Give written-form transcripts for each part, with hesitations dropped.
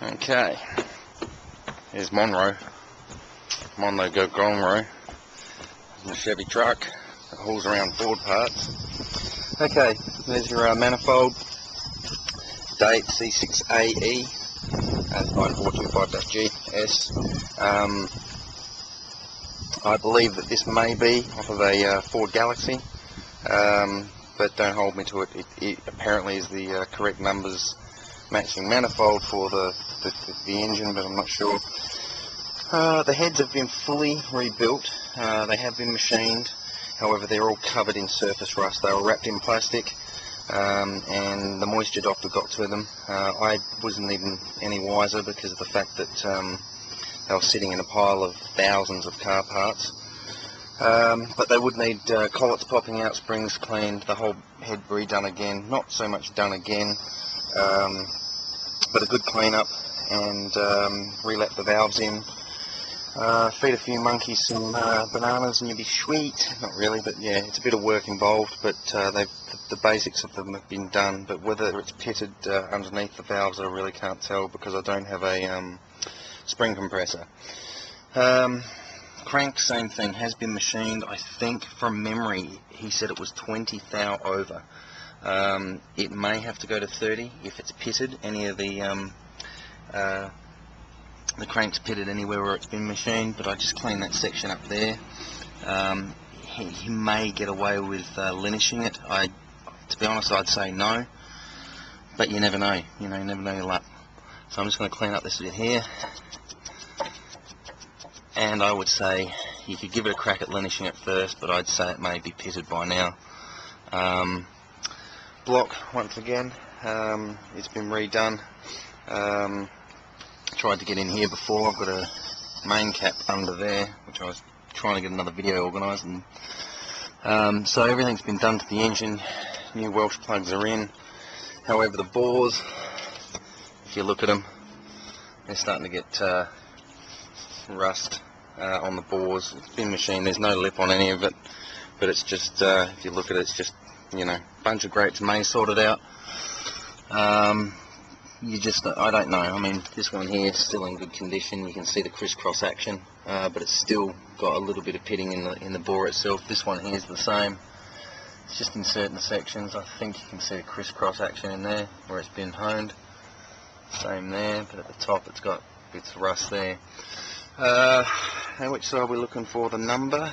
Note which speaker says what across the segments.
Speaker 1: Okay, here's Monroe Go Monroe, a Chevy truck that hauls around Ford parts. Okay, there's your manifold, date C6AE, that's 9425-GS. I believe that this may be off of a Ford Galaxy, but don't hold me to it. It apparently is the correct numbers matching manifold for the engine, but I'm not sure. The heads have been fully rebuilt. They have been machined. However, they're all covered in surface rust. They were wrapped in plastic, and the moisture doctor got to them. I wasn't even any wiser because of the fact that they were sitting in a pile of thousands of car parts. But they would need collets popping out, springs cleaned, the whole head redone again. Not so much done again, but a good clean up, and re-let the valves in. Feed a few monkeys some bananas and you'll be sweet. Not really, but yeah, it's a bit of work involved, but the basics of them have been done. But whether it's pitted underneath the valves, I really can't tell because I don't have a spring compressor. Crank, same thing, has been machined. I think from memory he said it was 20 thou over. It may have to go to 30 if it's pitted. Any of the crank's pitted anywhere where it's been machined, but I just cleaned that section up there. He may get away with linishing it. To be honest, I'd say no, but you never know. You never know your luck. So I'm just going to clean up this bit here, and I would say you could give it a crack at linishing it first, but I'd say it may be pitted by now. Block, once again, it's been redone. Tried to get in here before. I've got a main cap under there, which I was trying to get another video organised, and so everything's been done to the engine. New Welsh plugs are in. However, the bores, if you look at them, they're starting to get rust on the bores. It's been machined. There's no lip on any of it, but it's just if you look at it, it's just bunch of grapes may sorted out. I don't know. I mean, this one here is still in good condition. You can see the crisscross action, but it's still got a little bit of pitting in the bore itself. This one here is the same. It's just in certain sections. I think you can see the crisscross action in there where it's been honed. Same there, but at the top it's got bits of rust there. Now, which side are we looking for? The number.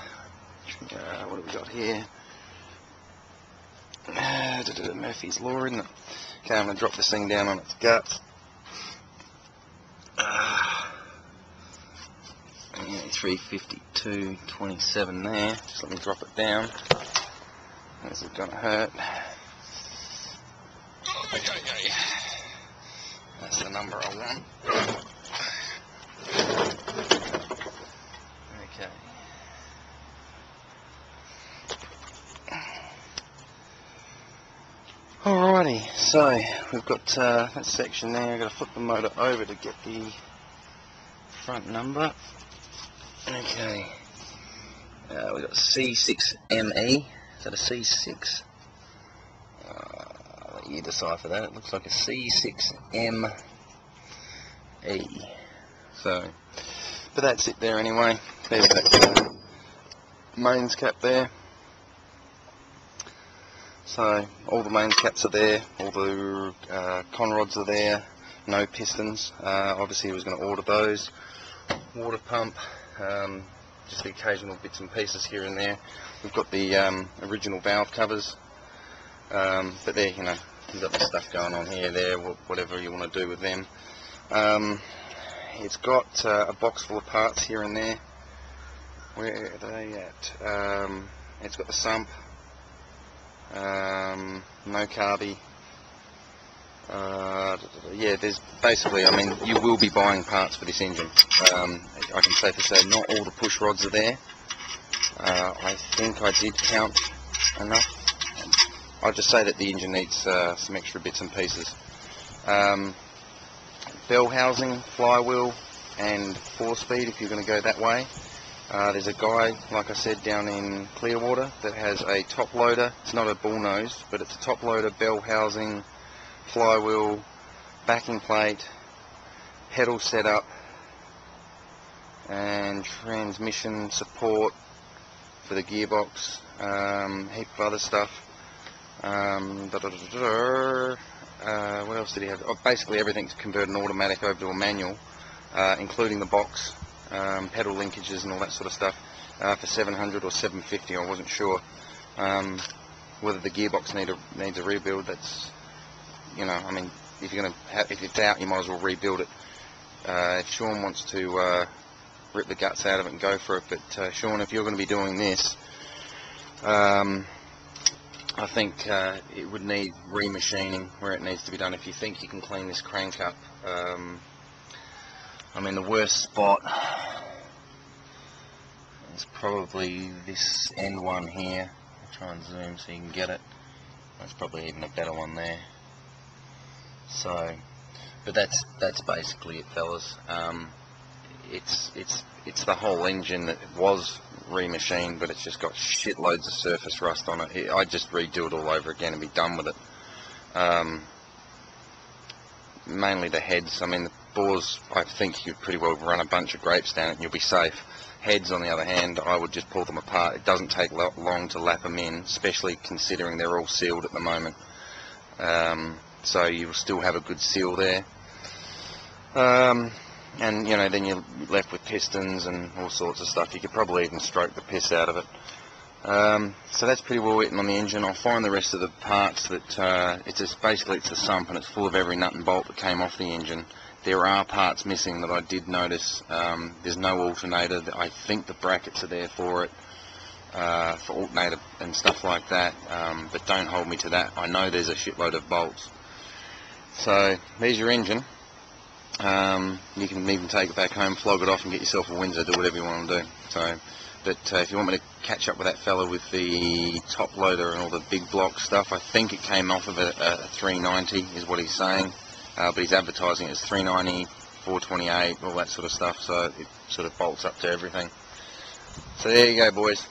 Speaker 1: What have we got here? Murphy's Law, isn't it? Okay, I'm going to drop this thing down on its guts. 352.27 there. Just let me drop it down. Is it going to hurt? That's the number I want. Okay. Alrighty, so we've got that section there. I've got to flip the motor over to get the front number. Okay, we've got C6ME. Is that a C6? I'll let you decipher that. It looks like a C6ME. So, but that's it there anyway. There's that mains cap there. So all the mains caps are there, all the con rods are there, no pistons. Obviously he was going to order those. Water pump, just the occasional bits and pieces here and there. We've got the original valve covers, but there, you've got the stuff going on here, there, whatever you want to do with them. It's got a box full of parts here and there. Where are they at? It's got the sump. No carby. Yeah, there's basically, I mean, you will be buying parts for this engine. I can safely say not all the push rods are there. I think I did count enough. I'll just say that the engine needs some extra bits and pieces. Bell housing, flywheel, and 4-speed if you're going to go that way. There's a guy, like I said, down in Clearwater that has a top loader. It's not a bullnose, but it's a top loader, bell housing, flywheel, backing plate, pedal setup and transmission support for the gearbox, heap of other stuff. What else did he have? Oh, basically everything's converted an automatic over to a manual, including the box, pedal linkages and all that sort of stuff, for 700 or 750. I wasn't sure whether the gearbox needs a rebuild. That's, you know, I mean, if it's out, you might as well rebuild it. If Sean wants to rip the guts out of it and go for it, but Sean, if you're going to be doing this, I think it would need remachining where it needs to be done. If you think you can clean this crank up, I mean, the worst spot is probably this end one here. I'll try and zoom so you can get it. That's probably even a better one there. So, but that's basically it, fellas. It's the whole engine that was remachined, but it's just got shitloads of surface rust on it. I'd just redo it all over again and be done with it. Mainly the heads. I mean, the bores, I think you pretty well run a bunch of grapes down it and you'll be safe. Heads, on the other hand, I would just pull them apart. It doesn't take long to lap them in, especially considering they're all sealed at the moment. So you'll still have a good seal there. And, you know, then you're left with pistons and all sorts of stuff. You could probably even stroke the piss out of it. So that's pretty well written on the engine. I'll find the rest of the parts that, basically it's a sump and it's full of every nut and bolt that came off the engine. There are parts missing that I did notice. There's no alternator. I think the brackets are there for it, for alternator and stuff like that, but don't hold me to that. I know there's a shitload of bolts. So there's your engine. You can even take it back home, flog it off and get yourself a Windsor, do whatever you want to do. So, but if you want me to catch up with that fella with the top loader and all the big block stuff, I think it came off of a 390 is what he's saying, but he's advertising it as 390, 428, all that sort of stuff, so it sort of bolts up to everything. So there you go, boys.